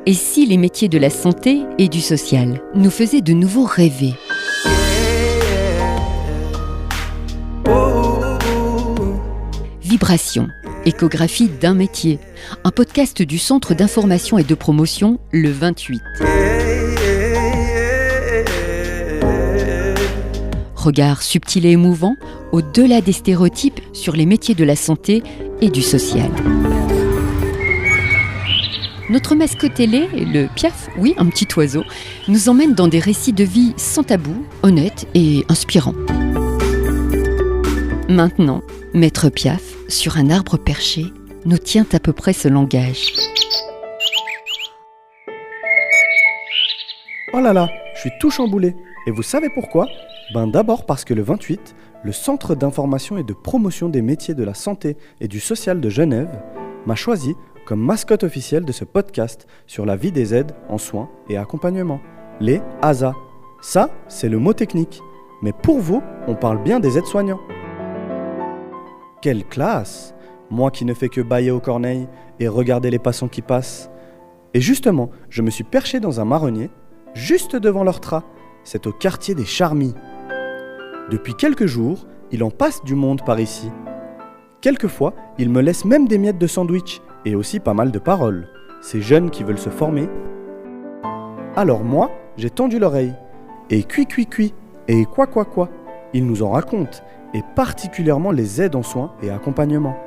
Et si les métiers de la santé et du social nous faisaient de nouveau rêver ? Vibration, échographie d'un métier, un podcast du Centre d'information et de promotion, le 28. Regard subtil et émouvant, au-delà des stéréotypes sur les métiers de la santé et du social. Notre mascotte ailé, le Piaf, oui, un petit oiseau, nous emmène dans des récits de vie sans tabou, honnêtes et inspirants. Maintenant, Maître Piaf, sur un arbre perché, nous tient à peu près ce langage. Oh là là, je suis tout chamboulé. Et vous savez pourquoi ? D'abord parce que le 28, le Centre d'information et de promotion des métiers de la santé et du social de Genève, m'a choisi comme mascotte officielle de ce podcast sur la vie des aides en soins et accompagnement, les ASA. Ça, c'est le mot technique. Mais pour vous, on parle bien des aides-soignants. Quelle classe ! Moi qui ne fais que bâiller aux corneilles et regarder les passants qui passent. Et justement, je me suis perché dans un marronnier, juste devant leur trat. C'est au quartier des Charmilles. Depuis quelques jours, il en passe du monde par ici. Quelquefois, ils me laissent même des miettes de sandwich et aussi pas mal de paroles. Ces jeunes qui veulent se former. Alors moi, j'ai tendu l'oreille. Et cuit, et quoi. Ils nous en racontent, et particulièrement les aides en soins et accompagnement.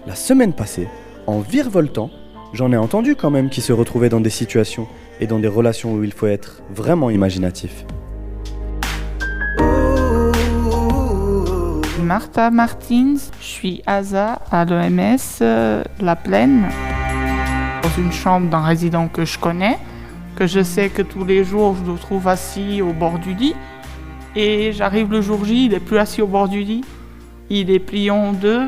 La semaine passée, en virevoltant, j'en ai entendu quand même qui se retrouvaient dans des situations et dans des relations où il faut être vraiment imaginatif. Martha Martins, je suis ASA à l'EMS La Plaine, dans une chambre d'un résident que je connais, que je sais que tous les jours je le trouve assis au bord du lit, et j'arrive le jour J, il n'est plus assis au bord du lit, il est plié en deux,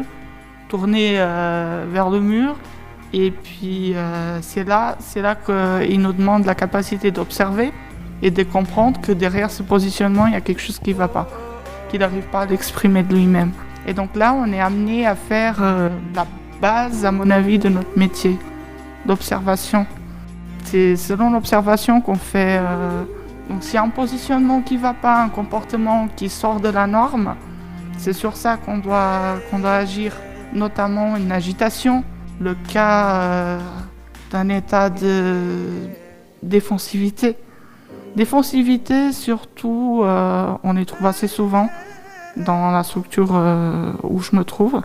tourné vers le mur, et puis c'est là qu'il nous demande la capacité d'observer et de comprendre que derrière ce positionnement, il y a quelque chose qui ne va pas, qu'il n'arrive pas à l'exprimer de lui-même. Et donc là, on est amené à faire la base, à mon avis, de notre métier, d'observation. C'est selon l'observation qu'on fait... Donc s'il y a un positionnement qui ne va pas, un comportement qui sort de la norme, c'est sur ça qu'on doit agir, notamment une agitation, le cas d'un état de défensivité. Défensivité, surtout, on les trouve assez souvent dans la structure où je me trouve,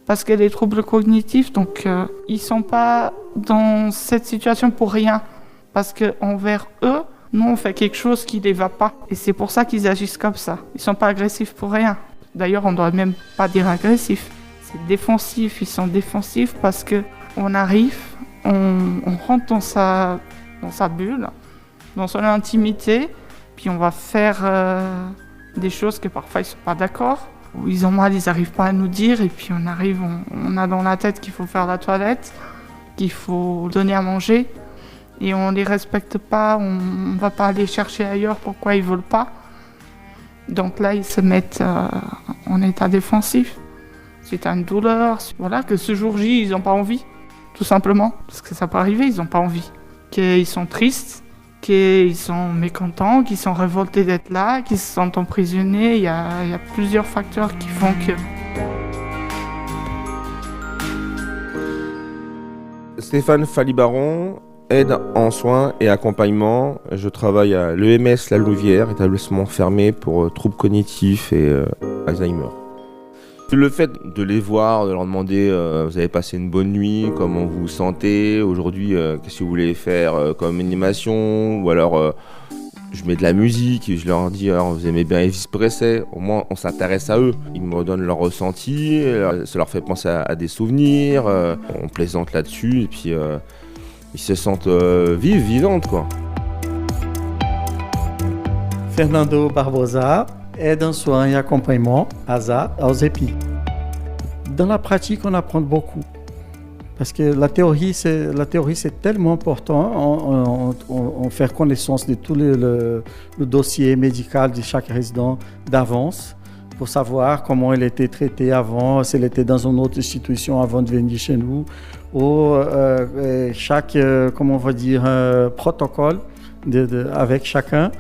parce qu'il y a des troubles cognitifs, donc ils ne sont pas dans cette situation pour rien, parce qu'envers eux, nous on fait quelque chose qui ne les va pas, et c'est pour ça qu'ils agissent comme ça. Ils ne sont pas agressifs pour rien. D'ailleurs, on ne doit même pas dire agressif, c'est défensif. Ils sont défensifs parce qu'on arrive, on rentre dans sa bulle, dans son intimité, puis on va faire des choses que parfois ils ne sont pas d'accord, ou ils ont mal, ils n'arrivent pas à nous dire, et puis on arrive, on a dans la tête qu'il faut faire la toilette, qu'il faut donner à manger, et on ne les respecte pas, on ne va pas aller chercher ailleurs pourquoi ils ne veulent pas. Donc là, ils se mettent en état défensif. C'est une douleur, voilà, que ce jour J, ils n'ont pas envie, tout simplement, parce que ça peut arriver, ils n'ont pas envie, qu'ils sont tristes, qu'ils sont mécontents, qu'ils sont révoltés d'être là, qu'ils se sentent emprisonnés. Il y a plusieurs facteurs qui font que... Stéphane Falibaron, aide en soins et accompagnement. Je travaille à l'EMS La Louvière, établissement fermé pour troubles cognitifs et Alzheimer. Le fait de les voir, de leur demander vous avez passé une bonne nuit, comment vous vous sentez, aujourd'hui qu'est-ce que vous voulez faire comme animation, ou alors je mets de la musique et je leur dis alors vous aimez bien Elvis Presley, au moins on s'intéresse à eux, ils me redonnent leur ressenti, ça leur fait penser à des souvenirs, on plaisante là-dessus et puis ils se sentent vivantes quoi. Fernando Barbosa, aide en soins et accompagnement, ASA, aux EPI. Dans la pratique, on apprend beaucoup. Parce que la théorie, c'est tellement important. On fait connaissance de tout le dossier médical de chaque résident d'avance. pour savoir comment elle était traitée avant, si elle était dans une autre institution avant de venir chez nous, ou chaque, protocole avec chacun.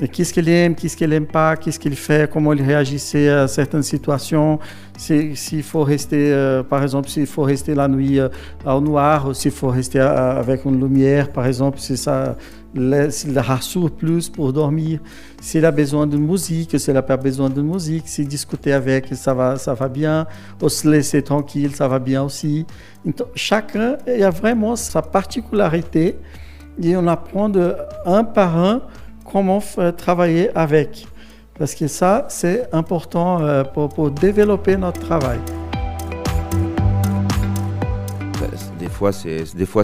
Et qu'est-ce qu'il aime, qu'est-ce qu'il n'aime pas, qu'est-ce qu'il fait, comment il réagissait à certaines situations. S'il faut rester, par exemple, s'il faut rester la nuit au noir, ou s'il faut rester avec une lumière, par exemple, s'il rassure plus pour dormir. S'il a besoin de musique, s'il n'a pas besoin de musique, s'il discuter avec, ça va bien. Ou se laisser tranquille, ça va bien aussi. Donc, chacun a vraiment sa particularité et on apprend un par un comment travailler avec. Parce que ça, c'est important pour développer notre travail. Des fois,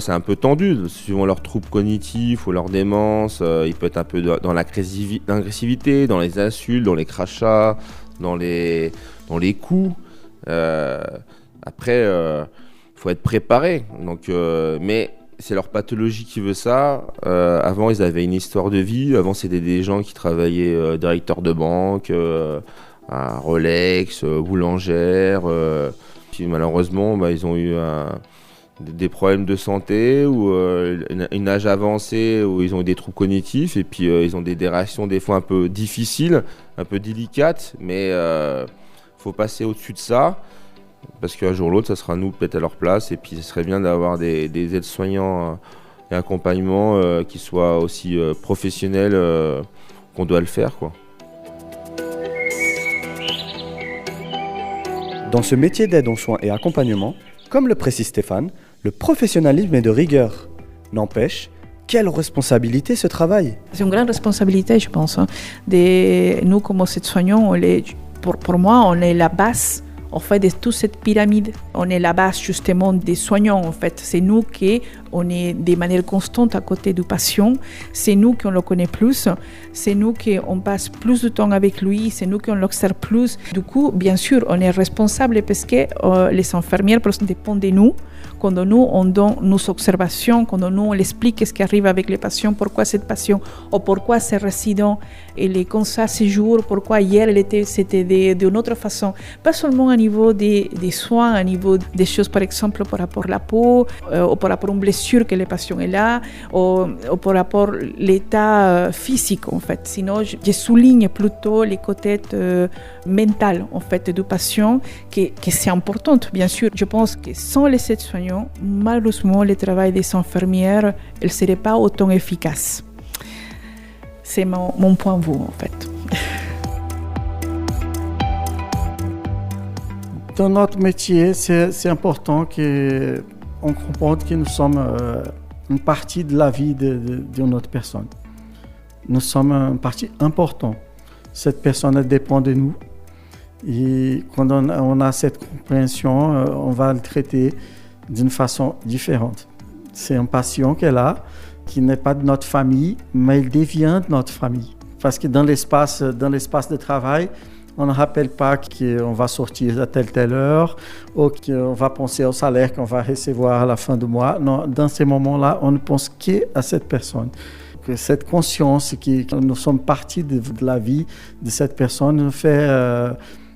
c'est un peu tendu, suivant leur trouble cognitif ou leur démence. Il peut être un peu dans l'agressivité, dans les insultes, dans les crachats, dans les coups. Après, faut être préparé. Donc, mais c'est leur pathologie qui veut ça. Avant, ils avaient une histoire de vie. Avant, c'était des gens qui travaillaient directeurs de banque, à Rolex, boulangère. Puis malheureusement, ils ont eu des problèmes de santé ou un âge avancé où ils ont eu des troubles cognitifs. Et puis, ils ont des réactions des fois un peu difficiles, un peu délicates. Mais faut passer au-dessus de ça. Parce qu'un jour ou l'autre, ça sera nous peut-être à leur place. Et puis, ce serait bien d'avoir des aides-soignants et accompagnement qui soient aussi professionnels qu'on doit le faire, quoi. Dans ce métier d'aide en soins et accompagnement, comme le précise Stéphane, le professionnalisme est de rigueur. N'empêche, quelle responsabilité ce travail ? C'est une grande responsabilité, je pense. Nous, comme aides-soignants, pour moi, on est la base. En fait, de toute cette pyramide, on est la base justement des soignants. En fait, c'est nous qui on est de manière constante à côté du patient. C'est nous qui on le connaît plus. C'est nous qui on passe plus de temps avec lui. C'est nous qui on l'observe plus. Du coup, bien sûr, on est responsable parce que les infirmières dépendent de nous. Quand nous, on donne nos observations, quand nous, on explique ce qui arrive avec les patients, pourquoi cette patient, ou pourquoi ce résident, il est comme ça ce jour, pourquoi hier, c'était d'une autre façon. Pas seulement au niveau des soins, au niveau des choses, par exemple, par rapport à la peau, ou par rapport à une blessure que le patient est là, ou par rapport à l'état physique, en fait. Sinon, je souligne plutôt les côtés mentaux, en fait, du patient, que c'est important, bien sûr. Je pense que sans les aides-soignants, malheureusement, le travail des infirmières ne serait pas autant efficace. C'est mon point de vue, en fait. Dans notre métier, c'est important qu'on comprenne que nous sommes une partie de la vie de notre personne. Nous sommes une partie importante. Cette personne, elle dépend de nous. Et quand on a cette compréhension, on va le traiter d'une façon différente. C'est un patient qu'elle a, qui n'est pas de notre famille, mais il devient de notre famille. Parce que dans l'espace de travail, on ne rappelle pas qu'on va sortir à telle heure ou qu'on va penser au salaire qu'on va recevoir à la fin du mois. Non, dans ces moments-là, on ne pense qu'à cette personne. Que cette conscience que nous sommes partie de la vie de cette personne nous fait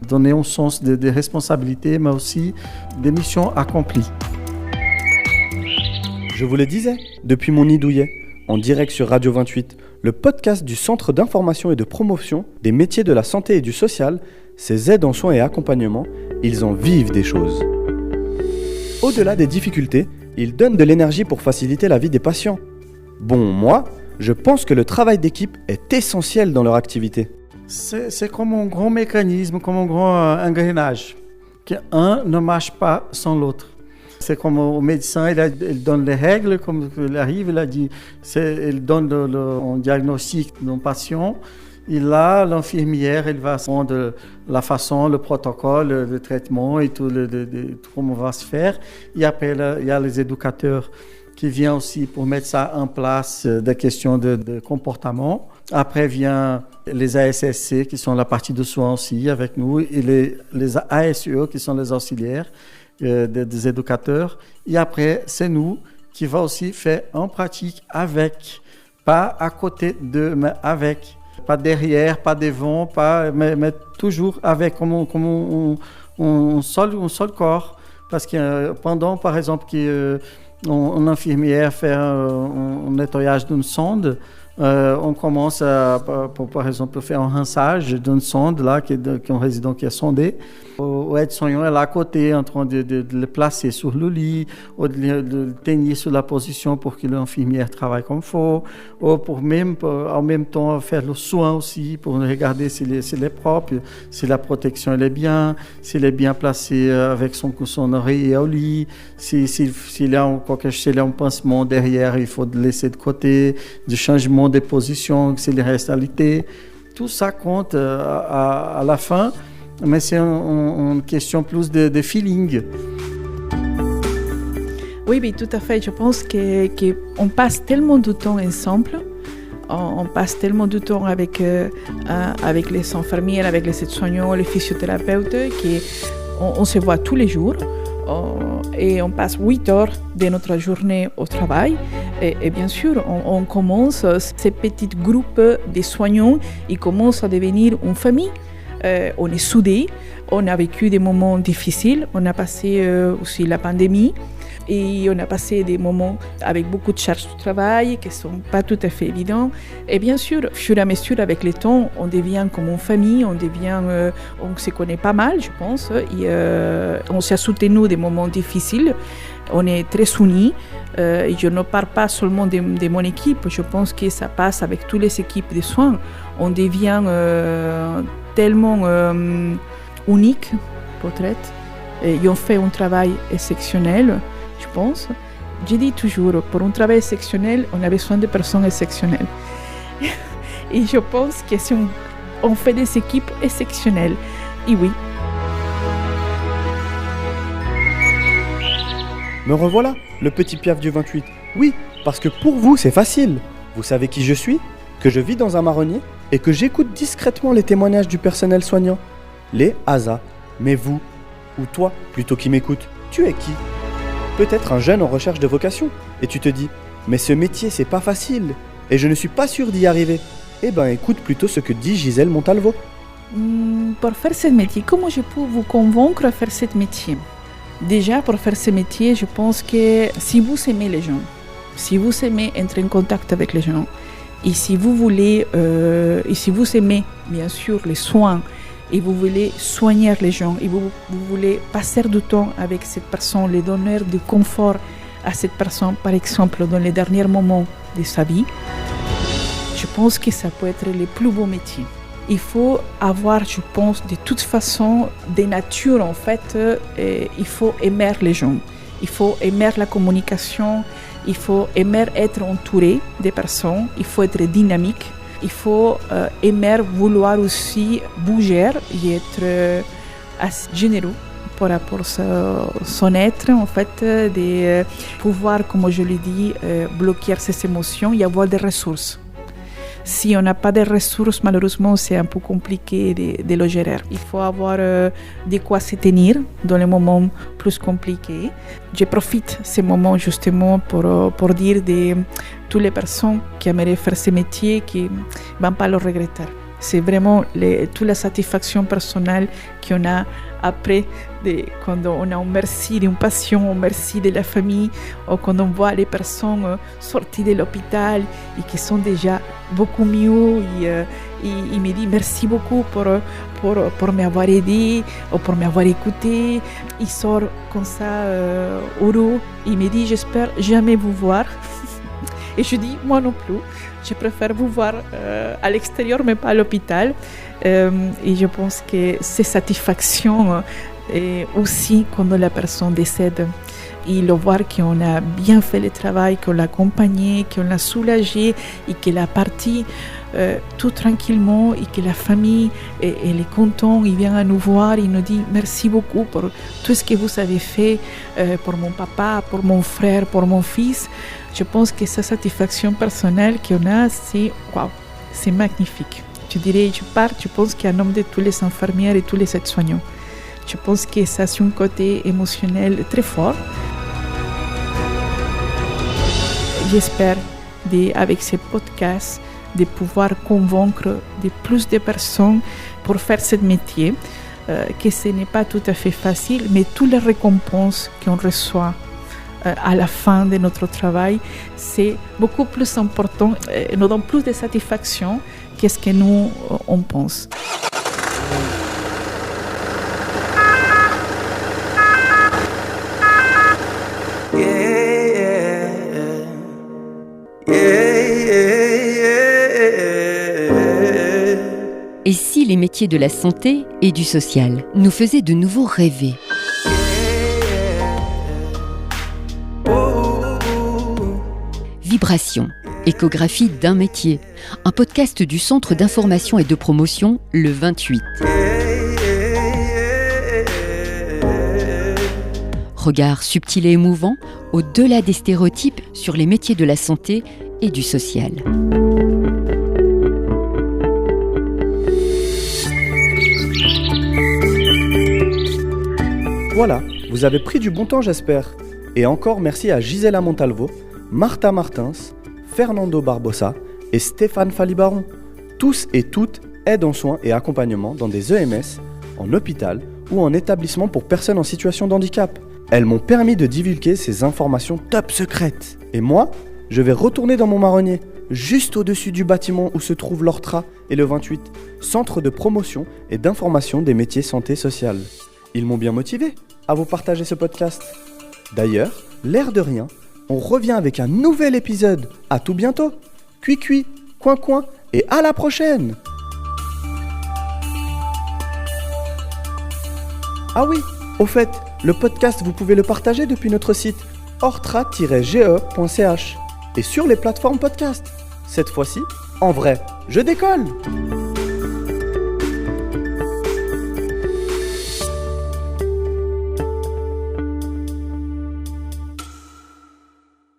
donner un sens de responsabilité, mais aussi des missions accomplies. Je vous le disais, depuis mon nid douillet, en direct sur Radio 28, le podcast du Centre d'information et de promotion des métiers de la santé et du social, ces aides en soins et accompagnement, ils en vivent des choses. Au-delà des difficultés, ils donnent de l'énergie pour faciliter la vie des patients. Bon, moi, je pense que le travail d'équipe est essentiel dans leur activité. C'est comme un grand mécanisme, comme un grand engrenage, qu'un ne marche pas sans l'autre. C'est comme au médecin, il donne les règles, comme il arrive, il donne un diagnostic d'un patient. Et là, l'infirmière, elle va prendre la façon, le protocole, le traitement et tout, comment on va se faire. Et après, il y a les éducateurs qui viennent aussi pour mettre ça en place, des questions de comportement. Après vient les ASSC, qui sont la partie de soins aussi avec nous, et les ASE, qui sont les auxiliaires des éducateurs. Et après, c'est nous qui va aussi faire en pratique avec, pas à côté d'eux, mais avec. Pas derrière, pas devant, mais toujours avec comme un seul corps. Parce que pendant, par exemple, qu'une infirmière fait un nettoyage d'une sonde, on commence par exemple, faire un rinçage d'une sonde là, qui est un résident qui est sondé. O aide-soignant est là à côté en train de le placer sur le lit, ou de le tenir sur la position pour que l'infirmière travaille comme il faut, ou en même temps faire le soin aussi, pour regarder s'il est propre, si la protection elle est bien, s'il est bien placé avec son oreiller au lit, s'il a un pansement derrière, il faut le laisser de côté, du changement de position, s'il reste alité. Tout ça compte à la fin. Mais c'est une question plus de feeling. Oui, tout à fait. Je pense qu'on passe tellement de temps ensemble, on passe tellement de temps avec les infirmières, avec les aides-soignants, les physiothérapeutes, qu'on se voit tous les jours. Et on passe 8 heures de notre journée au travail. Et bien sûr, on commence, ces petits groupes de soignants, ils commencent à devenir une famille. On est soudés, on a vécu des moments difficiles, on a passé aussi la pandémie et on a passé des moments avec beaucoup de charges de travail qui ne sont pas tout à fait évidents. Et bien sûr, au fur et à mesure, avec le temps, on devient comme une famille, on se connaît pas mal, je pense. Et, on s'est soutenu des moments difficiles, on est très unis. Et je ne parle pas seulement de mon équipe, je pense que ça passe avec toutes les équipes de soins. On devient tellement unique, peut-être. Et on fait un travail exceptionnel, je pense. Je dis toujours, pour un travail exceptionnel, on a besoin de personnes exceptionnelles. Et je pense que si on fait des équipes exceptionnelles, et oui. Me revoilà, le petit Piaf du 28. Oui, parce que pour vous, c'est facile. Vous savez qui je suis, que je vis dans un marronnier et que j'écoute discrètement les témoignages du personnel soignant. Les ASA. Mais vous, ou toi, plutôt qui m'écoute, tu es qui? Peut-être un jeune en recherche de vocation. Et tu te dis, mais ce métier, c'est pas facile. Et je ne suis pas sûr d'y arriver. Eh ben, écoute plutôt ce que dit Gisèle Montalvo. Pour faire ce métier, comment je peux vous convaincre à faire ce métier? Déjà, pour faire ce métier, je pense que si vous aimez les gens, si vous aimez être en contact avec les gens, et si vous voulez, et si vous aimez bien sûr les soins, et vous voulez soigner les gens, et vous voulez passer du temps avec cette personne, les donner du confort à cette personne, par exemple, dans les derniers moments de sa vie, je pense que ça peut être le plus beau métier. Il faut avoir, je pense, de toute façon, des natures, en fait, il faut aimer les gens, il faut aimer la communication, il faut aimer être entouré des personnes, il faut être dynamique, il faut aimer vouloir aussi bouger et être assez généreux par rapport à son être, en fait, de pouvoir, comme je l'ai dit, bloquer ses émotions et avoir des ressources. Si on n'a pas de ressources, malheureusement, c'est un peu compliqué de le gérer. Il faut avoir de quoi se tenir dans les moments plus compliqués. Je profite de ces moments justement pour dire à toutes les personnes qui aimeraient faire ce métier qui ne vont pas le regretter. C'est vraiment toute la satisfaction personnelle qu'on a après, quand on a un merci d'une passion, un merci de la famille, ou quand on voit les personnes sorties de l'hôpital et qui sont déjà beaucoup mieux. Il me dit merci beaucoup pour m'avoir aidé ou pour m'avoir écouté. Il sort comme ça heureux. Il me dit j'espère jamais vous voir. Et je dis moi non plus. Je préfère vous voir à l'extérieur, mais pas à l'hôpital. Et je pense que c'est satisfaction aussi quand la personne décède. Et le voir qu'on a bien fait le travail, qu'on l'a accompagné, qu'on l'a soulagé et qu'elle est partie tout tranquillement et que la famille elle est contente, il vient à nous voir, il nous dit merci beaucoup pour tout ce que vous avez fait pour mon papa, pour mon frère, pour mon fils. Je pense que sa satisfaction personnelle qu'on a, c'est waouh, c'est magnifique. Je dirais, je pense qu'il y a un homme de tous les infirmières et tous les aides-soignants. Je pense que ça a un côté émotionnel très fort. J'espère, avec ce podcast, de pouvoir convaincre de plus de personnes pour faire ce métier, que ce n'est pas tout à fait facile, mais toutes les récompenses qu'on reçoit à la fin de notre travail, c'est beaucoup plus important, nous donne plus de satisfaction que ce que nous, on pense. Et si les métiers de la santé et du social nous faisaient de nouveau rêver ? Vibration, échographie d'un métier, un podcast du Centre d'information et de promotion, le 28. Regard subtil et émouvant, au-delà des stéréotypes sur les métiers de la santé et du social. Voilà, vous avez pris du bon temps j'espère. Et encore merci à Gisela Montalvo, Martha Martins, Fernando Barbosa et Stéphane Falibaron. Tous et toutes aident en soins et accompagnement dans des EMS, en hôpital ou en établissement pour personnes en situation de handicap. Elles m'ont permis de divulguer ces informations top secrètes. Et moi, je vais retourner dans mon marronnier, juste au-dessus du bâtiment où se trouve l'ORTRA et le 28, Centre de promotion et d'information des métiers santé sociale. Ils m'ont bien motivé à vous partager ce podcast. D'ailleurs, l'air de rien, on revient avec un nouvel épisode. À tout bientôt. Cui, coin et à la prochaine. Ah oui, au fait, le podcast, vous pouvez le partager depuis notre site ortra-ge.ch et sur les plateformes podcast. Cette fois-ci, en vrai, je décolle.